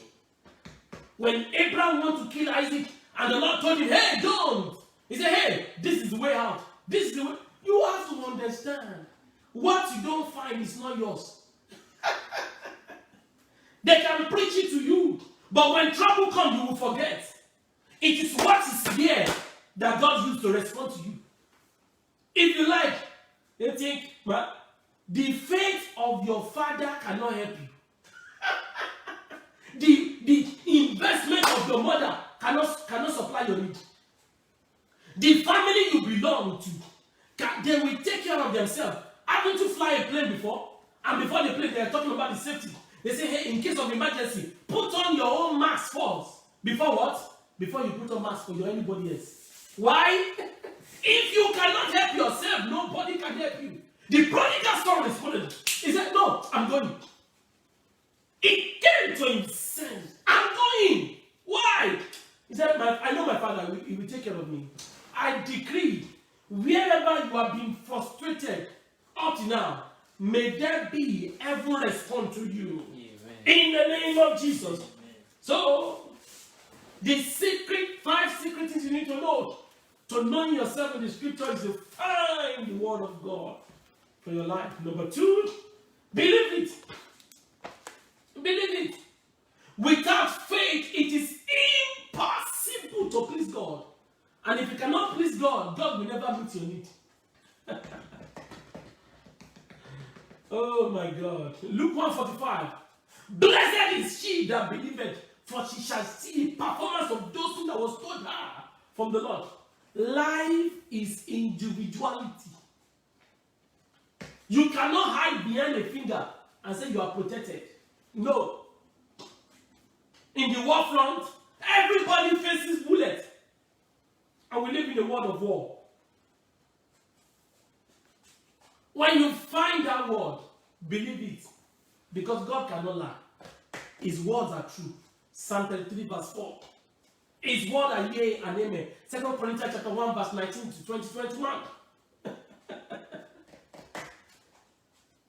When Abraham wanted to kill Isaac, and the Lord told him, hey, don't. He said, hey, this is the way out. This is the way. You have to understand. What you don't find is not yours. They can preach it to you. But when trouble comes, you will forget. It is what is here that God used to respond to you. If you like, you think, well, The faith of your father cannot help you. The investment of your mother cannot supply your need. The family you belong to, they will take care of themselves. Haven't you fly a plane before? And before the plane, they are talking about the safety. They say, hey, in case of emergency, put on your own mask first. Before what? Before you put on mask for anybody else. Why? If you cannot help yourself, nobody can help you. The prodigal son responded. He said, no, I'm going. It came to him sense. I'm going. Why? He said, I know my father, he will take care of me. I decree, wherever you have been frustrated up to now, may there be heaven respond to you. Amen. In the name of Jesus. Amen. So, the 5 secret things you need to know yourself in the scripture is to find the word of God for your life. Number 2, believe it. Believe it. Without faith, it is impossible to please God. And if you cannot please God, God will never meet your need. Oh my God. Luke 1:45. Blessed is she that believeth, for she shall see the performance of those things that was told her from the Lord. Life is individuality. You cannot hide behind a finger and say you are protected. No. In the war front, everybody faces bullets. And we live in a world of war. When you find that word, believe it. Because God cannot lie. His words are true. Psalm 33 verse 4. His word are yea and amen. 2 Corinthians chapter 1 verse 19 to 21.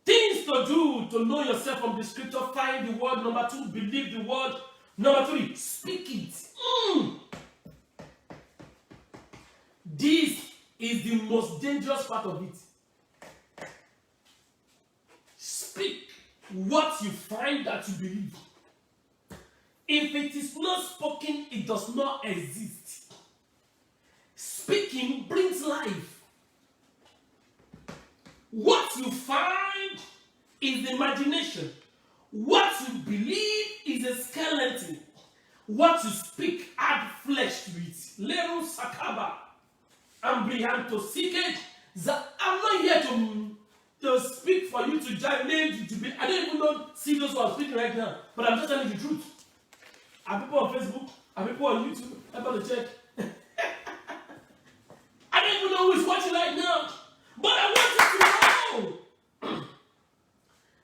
Things to do to know yourself from the scripture. Find the word. Number 2, believe the word. Number 3, speak it. This is the most dangerous part of it. Speak what you find that you believe. If it is not spoken, it does not exist. Speaking brings life. What you find is the imagination. What you believe is a skeleton. What you speak, add flesh to it. Leru sakaba. Ambrianto siket. I'm not here to speak for you to germinate to be. I don't even know see those who are speaking right now, but I'm just telling you the truth. Are people on Facebook? Are people on YouTube? Everybody check. I don't even know who is watching right now, but I want you to know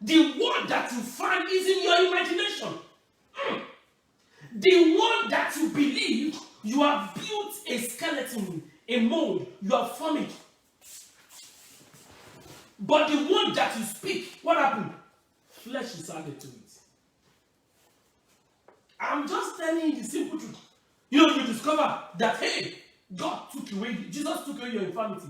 the word that you find is in your imagination. The one that you believe, you have built a skeleton, a mold, you are forming. But the one that you speak, what happened? Flesh is added to it. I'm just telling you the simple truth. You discover that, hey, God took away, Jesus took away your infirmity.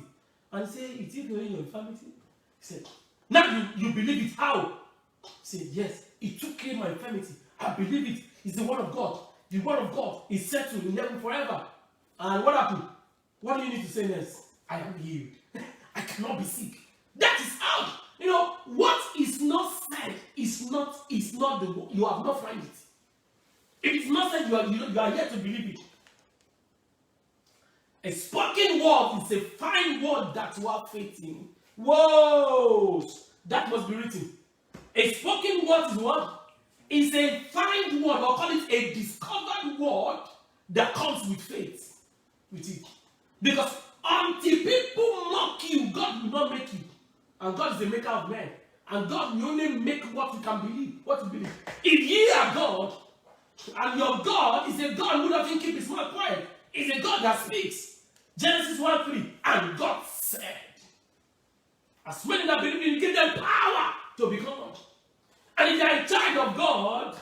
And he said, he took away your infirmity? He said, now you believe it. How? He said, yes, he took away my infirmity. I believe it. It's the word of God. The word of God is settled in heaven forever. And what happened? What do you need to say next? I am healed. I cannot be sick. That is how. What is not said is not the you have not found it. It is not said you are yet to believe it. A spoken word is a fine word that you have faith in. Whoa! That must be written. A spoken word is what? Is a fine word, or call it a discovered word that comes with faith. With it. Because until people mock you, God will not make you. And God is the maker of men. And God will only make what you can believe. What you believe. If ye are God, and your God is a God who doesn't keep his mouth quiet. It's a God that speaks. Genesis 1:3. And God said, as many that believe in him, give them power to become God. And if you are a child of God,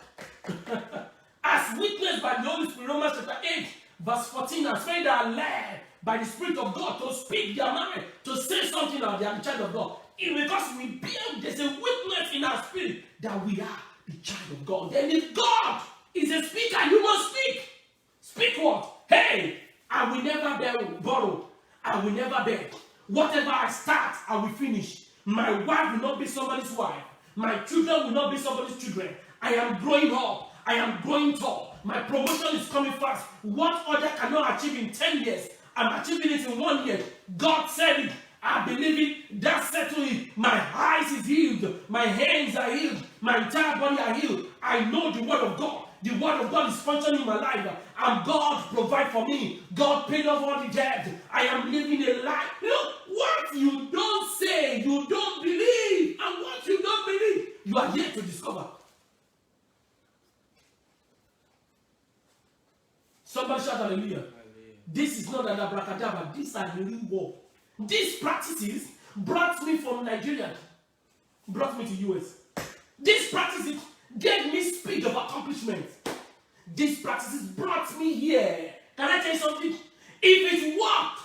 as witnessed by the Holy Spirit, Romans chapter 8, verse 14, as many that are led by the Spirit of God to speak their mind, to say something that they are the child of God. It's because there's a witness in our spirit that we are the child of God. Then if God is a speaker, you must speak. Speak what? Hey, I will never borrow. I will never beg. Whatever I start, I will finish. My wife will not be somebody's wife. My children will not be somebody's children. I am growing up. I am growing tall. My promotion is coming fast. What other cannot achieve in 10 years, I'm achieving it in 1 year. God said it. I believe it. That settled it. My eyes is healed. My hands are healed. My entire body are healed. I know the word of God. The word of God is functioning in my life. And God provide for me. God paid off all the debt. I am living a life. Look, what you don't say, you don't believe. And what you don't believe, you are yet to discover. Somebody shout hallelujah. Hallelujah. This is not an abracadabra. These are the real world. These practices brought me from Nigeria, brought me to US. These practices gave me speed of accomplishment. These practices brought me here. Can I tell you something? If it worked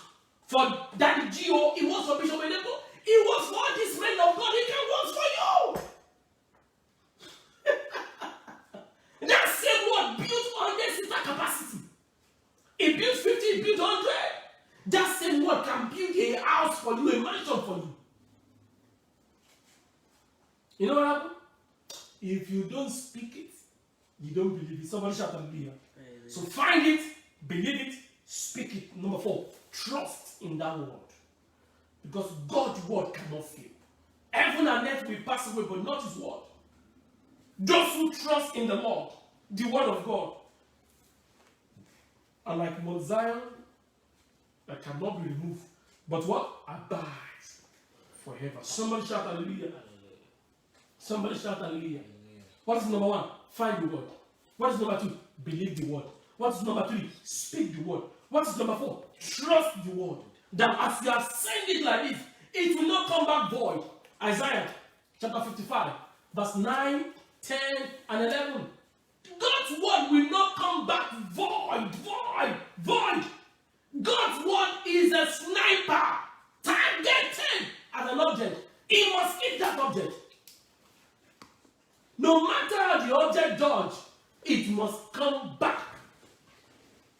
for Daddy Gio, it was for Bishop Eleko, it was for this man of God, it can work for you. That same word built on their sister capacity. It built 50, it built 100. That same word can build a house for you, a mansion for you. You know what happened? If you don't speak it, you don't believe it. Somebody shout hallelujah. So find it, believe it, speak it. Number 4, trust in that word. Because God's word cannot fail. Heaven and earth will pass away, but not his word. Those who trust in the Lord, the word of God, are like Mount Zion that cannot be removed. But what? Abides forever. Somebody shout hallelujah. Somebody shout hallelujah. What is number 1? Find the word. What is number 2? Believe the word. What is number 3? Speak the word. What is number 4? Trust the word. That as you have said it like this, it will not come back void. Isaiah chapter 55, verse 9, 10, and 11. God's word will not come back void. God's word is a sniper, targeted at an object. He must hit that object. No matter how the object dodge, it must come back.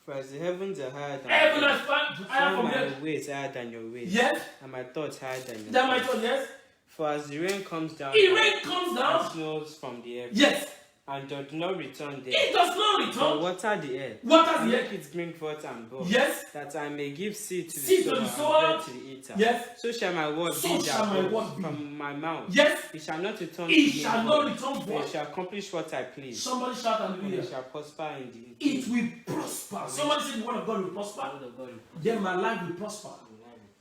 For as the heavens are higher than Heaven earth, has higher so from my earth. ways higher than your ways. Yes. And my thoughts higher than your That my thoughts. thought, yes. For as the rain comes down, The rain comes and down. snows from the heavens, Yes. and does not return there, It does not but return. water the earth, Water and the make earth. it bring forth and bud, Yes. that I may give seed to Seed the to the sower sower. and bread to the eater. Yes. So shall my word So be that shall my goes word be. from my mouth. Yes. It shall not return It to me shall not return but void. it shall accomplish what I please. Somebody shout And it hallelujah. shall prosper in the It will prosper. Somebody say the word of God will prosper. Then my life will prosper.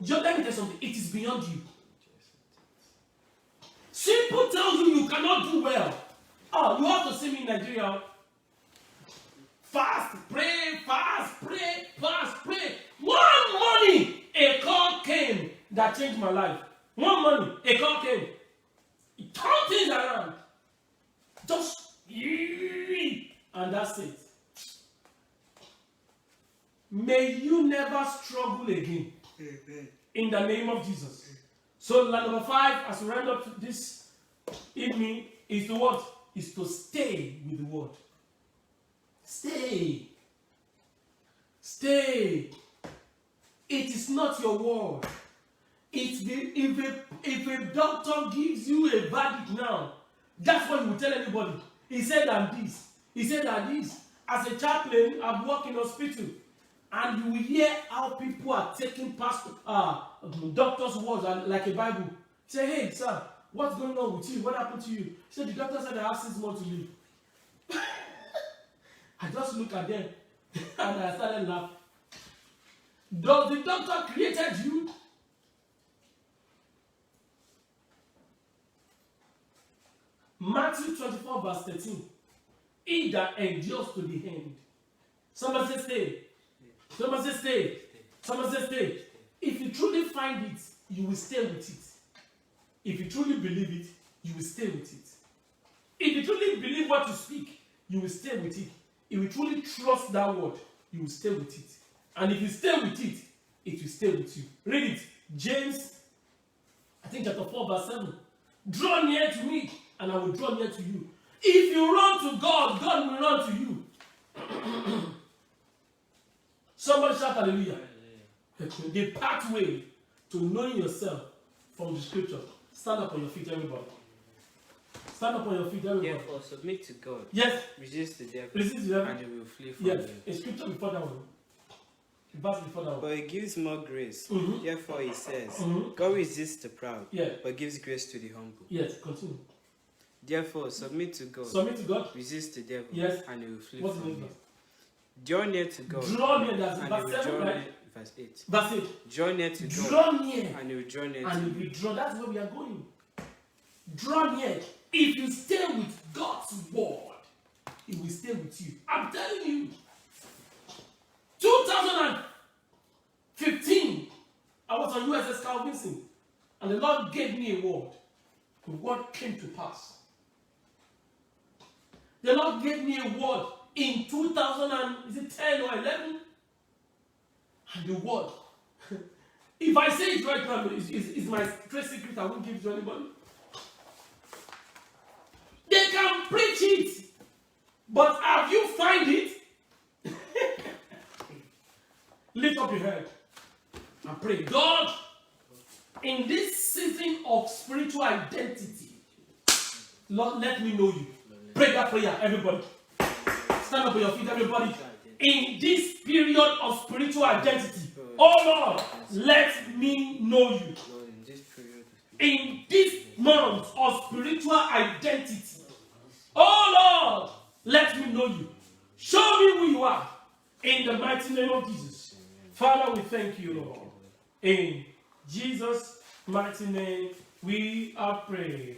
Just let me tell you something. It is beyond you. Simple tells you cannot do well. Oh, you have to see me in Nigeria. Fast, pray, fast, pray, fast, pray. One morning, a call came that changed my life. One morning, a call came. It turned things around. Just, and that's it. May you never struggle again. Amen. In the name of Jesus. So number 5, as we round up this evening, is to what? Is to stay with the word. Stay. Stay. It is not your word. If a doctor gives you a verdict now, that's what you will tell anybody. He said I'm this. He said I'm this. As a chaplain, I've worked in hospital. And you will hear how people are taking past doctor's words like a Bible. Say, hey, sir, what's going on with you? What happened to you? He said, the doctor said I have 6 months to live. I just look at them and I started laughing. Does the doctor created you? Matthew 24 verse 13. He that endures to the end. Somebody say stay. Someone says stay. Someone says stay. If you truly find it, you will stay with it. If you truly believe it, you will stay with it. If you truly believe what you speak, you will stay with it. If you truly trust that word, you will stay with it. And if you stay with it, it will stay with you. Read it. James, I think chapter 4 verse 7. Draw near to me, and I will draw near to you. If you run to God, God will run to you. Somebody shout hallelujah. The pathway to knowing yourself from the scripture. Stand up on your feet, everybody. Stand up on your feet, everybody. Therefore, submit to God. Yes. Resist the devil. Resist the devil. And he will flee from Yes. you. A scripture before that one. A verse before that one. But he gives more grace. Mhm. Therefore, he says, Mhm. God resists the proud, Yeah. but gives grace to the humble. Yes. Continue. Therefore, submit to God. Submit to God. Resist the devil. Yes. And he will flee What's the from next you. verse? Draw near to God. Draw near. That's And he verse will 7, draw right? near. Verse 8. Verse 8. Draw near to God. Draw near. And he will draw near to And if you. you draw, that's where we are going. Draw near. If you stay with God's word, He will stay with you. I'm telling you. 2015, I was on USS Carl Vinson, and the Lord gave me a word. The word came to pass. The Lord gave me a word in 2010 or 11, and the word. If I say it right now, it's my trade secret. I won't give it to anybody. They can preach it, but have you find it? Lift up your head and pray. God, in this season of spiritual identity, Lord, let me know you. Pray that prayer, everybody. Stand up on your feet, everybody. In this period of spiritual identity, oh Lord, let me know you. Lord, in this period of In this month of spiritual identity, oh Lord, let me know you. Show me who you are. In the mighty name of Jesus. Father, we thank you, Lord. In Jesus' mighty name, we are praying.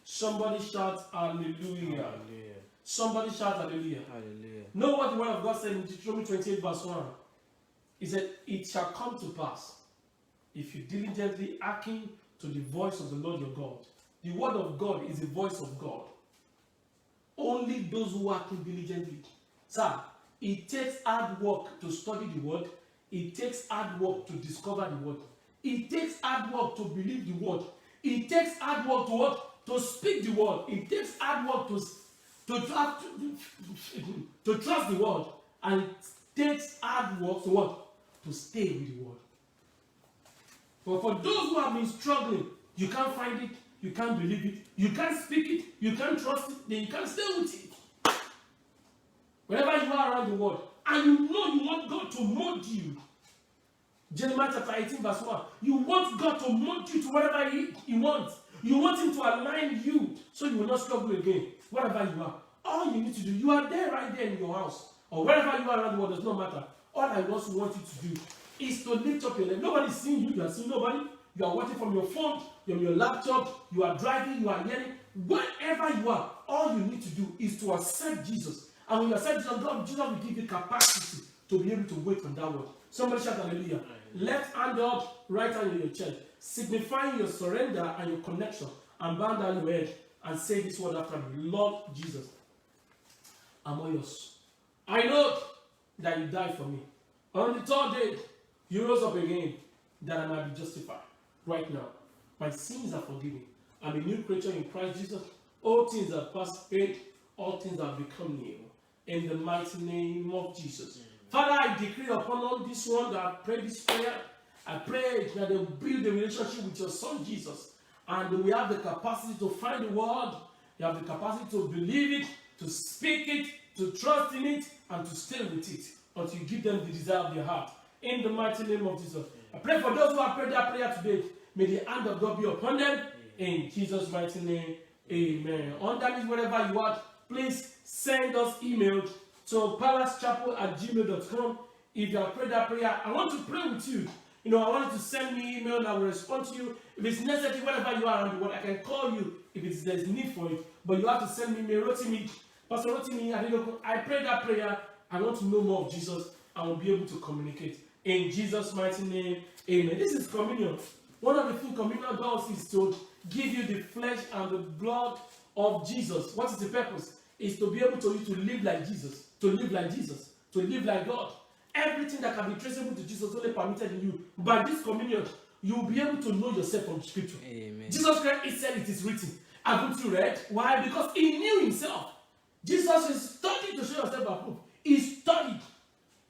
Somebody shout hallelujah. Hallelujah. Somebody shout hallelujah. Hallelujah. Know what the word of God said in Deuteronomy 28 verse 1. He said, it shall come to pass if you diligently hearken to the voice of the Lord your God. The word of God is the voice of God. Only those who hearken diligently. Sir, it takes hard work to study the word. It takes hard work to discover the word. It takes hard work to believe the word. It takes hard work to what? To speak the word. It takes hard work to trust the word. And it takes hard work to what? To stay with the word. But for those who have been struggling, you can't find it, you can't believe it, you can't speak it, you can't trust it, then you can't stay with it. Wherever you are around the world, and you know you want God to mold you. Jeremiah chapter 18 verse 1. You want God to mold you to whatever He wants. You want Him to align you so you will not struggle again. Wherever you are. All you need to do, you are there right there in your house. Or wherever you are around the world, does not matter. All I also want you to do is to lift up your leg. Nobody's seeing you, you are seeing nobody. You are watching from your phone, from your laptop, you are driving, you are hearing. Wherever you are, all you need to do is to accept Jesus. And when you accept Jesus, God, Jesus will give you capacity to be able to wait on that word. Somebody shout hallelujah. Left hand up, right hand in your chest, signifying your surrender and your connection. And bow down your head and say this word after me. Lord Jesus, I'm all yours. I know that you died for me. On the third day, you rose up again, that I might be justified. Right now, my sins are forgiven. I'm a new creature in Christ Jesus. All things are past away, all things have become new. In the mighty name of Jesus. Father, I decree upon all this one that I pray this prayer. I pray that they will build a relationship with your son Jesus. And we have the capacity to find the word. You have the capacity to believe it, to speak it, to trust in it, and to stay with it until you give them the desire of their heart. In the mighty name of Jesus. I pray for those who have prayed that prayer today. May the hand of God be upon them. In Jesus' mighty name. Amen. Underneath wherever you are, please send us email to palacechapel@gmail.com. If you have prayed that prayer, I want to pray with you. I want you to send me email and I will respond to you. If it's necessary, wherever you are around the world, I can call you if there's need for it. But you have to send me email. Rotimi, Pastor Rotimi, I prayed that prayer. I want to know more of Jesus. I will be able to communicate. In Jesus' mighty name, amen. This is communion. One of the things communion does is to give you the flesh and the blood of Jesus. What is the purpose? Is to be able to live like Jesus, to live like Jesus, to live like God. Everything that can be traceable to Jesus only permitted in you. By this communion, you will be able to know yourself from Scripture. Amen. Jesus Christ, He said it is written. Haven't you read? Why? Because He knew Himself. Jesus is studying to show yourself approved. He studied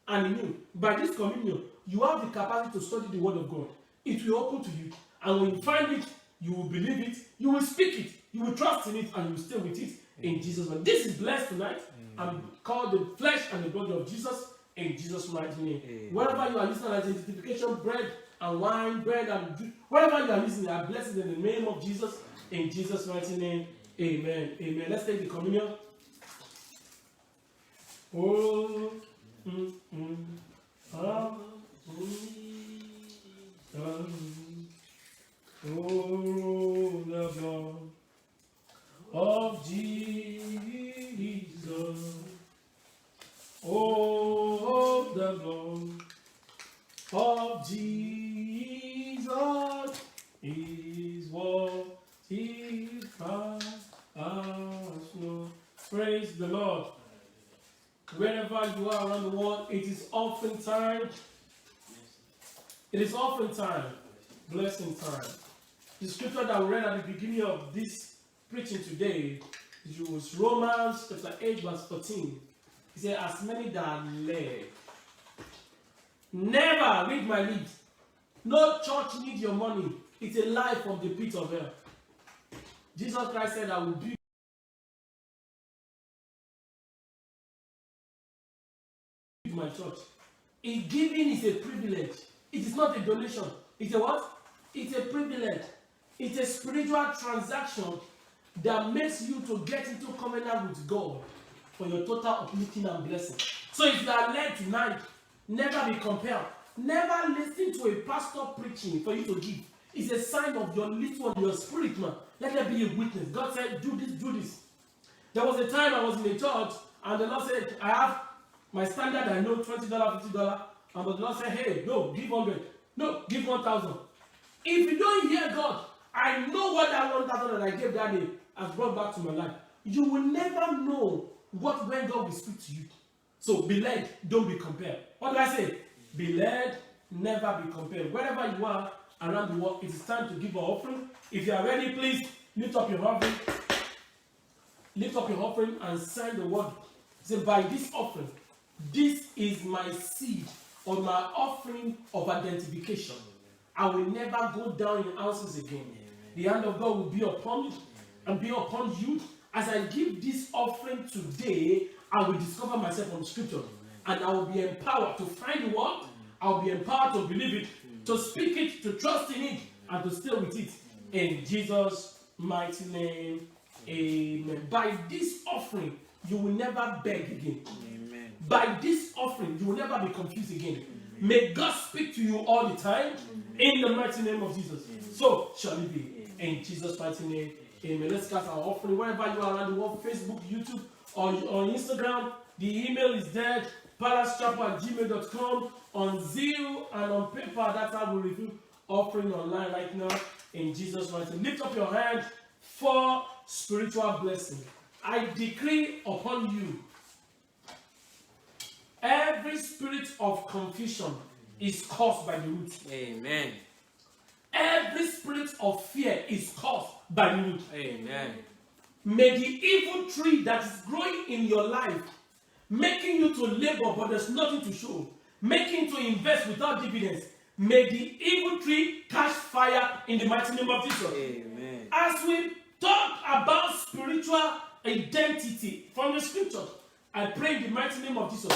and He knew. By this communion, you have the capacity to study the Word of God. It will open to you. And when you find it, you will believe it, you will speak it, you will trust in it, and you will stay with it in Jesus' name. This is blessed tonight. I'm called the flesh and the body of Jesus in Jesus' mighty name. Wherever you are using an identification, bread and wine, bread and juice, wherever you are using, I bless it in the name of Jesus in Jesus' mighty name. Amen. Amen. Let's take the communion. Oh, oh, the blood of Jesus. Oh, the blood of Jesus is what he has. Praise the Lord. Wherever you are around the world, it is offering time. It is offering time. Blessing time. The scripture that we read at the beginning of this preaching today was Romans chapter 8 verse 14. He said, as many that are led. Never read my lips. No church needs your money. It's a lie from the pit of hell. Jesus Christ said, I will build my church. A giving is a privilege. It is not a donation. It's a what? It's a privilege. It's a spiritual transaction that makes you to get into covenant with God for your total uplifting and blessing. So if you are led tonight, never be compelled. Never listen to a pastor preaching for you to give. It's a sign of your little on your spirit, man. Let there be a witness. God said, do this, do this. There was a time I was in a church and the Lord said, I have my standard, I know $20, $50. And the Lord said, hey, no, give 100. No, give 1,000. If you don't hear God, I know what that 1,000 that I gave that day has brought back to my life. You will never know when God will speak to you. So be led, don't be compared. What do I say? Be led, never be compared. Wherever you are around the world, it is time to give an offering. If you are ready, please lift up your offering. Lift up your offering and sign the word. Say, by this offering, this is my seed or my offering of identification. I will never go down in ounces again. The hand of God will be upon me and be upon you. As I give this offering today, I will discover myself from the scripture. And I will be empowered to find the word. I will be empowered to believe it, to speak it, to trust in it, and to stay with it. In Jesus' mighty name, amen. By this offering, you will never beg again. Amen. By this offering, you will never be confused again. Amen. May God speak to you all the time. In the mighty name of Jesus. So shall it be. In Jesus' mighty name. Amen. Let's cast our offering wherever you are around the world, Facebook, YouTube, or on Instagram. The email is there, palacechapel@gmail.com. On Zeal and on paper, that's how we review offering online right now. In Jesus' mighty name. Lift up your hand for spiritual blessing. I decree upon you every spirit of confusion is caused by the root. Amen. Every spirit of fear is caused by the root. Amen. May the evil tree that is growing in your life, making you to labor but there's nothing to show, making you to invest without dividends, may the evil tree catch fire in the mighty name of Jesus. Amen. As we talk about spiritual identity from the scriptures, I pray in the mighty name of Jesus,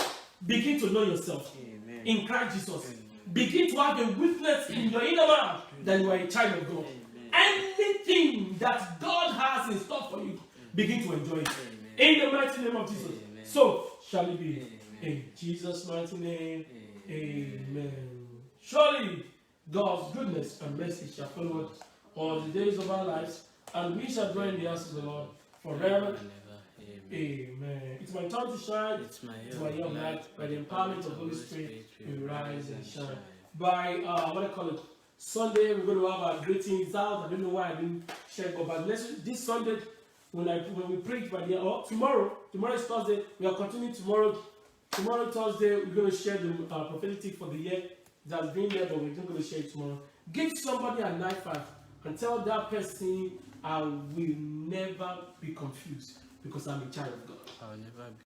begin to know yourself. Amen. In Christ Jesus. Amen. Begin to have a witness in your inner man that you are a child of God. Amen. Anything that God has in store for you, begin to enjoy it. Amen. In the mighty name of Jesus. Amen. So shall it be. Amen. In Jesus' mighty name. Amen. Amen. Surely God's goodness and mercy shall follow us all the days of our lives, and we shall dwell in the house of the Lord forever. Amen. It's my time to shine. It's my year of light. By the empowerment of the Holy Spirit, we rise and shine. By what I call it, Sunday we're going to have our greetings out. I don't know why I didn't share, but this Sunday when we preach by the tomorrow is Thursday. We are continuing tomorrow. Tomorrow Thursday we're going to share the prophetic for the year that's been there, but we're not going to share it tomorrow. Give somebody a knife and tell that person, I will never be confused. Because I'm a child of God. I will never be.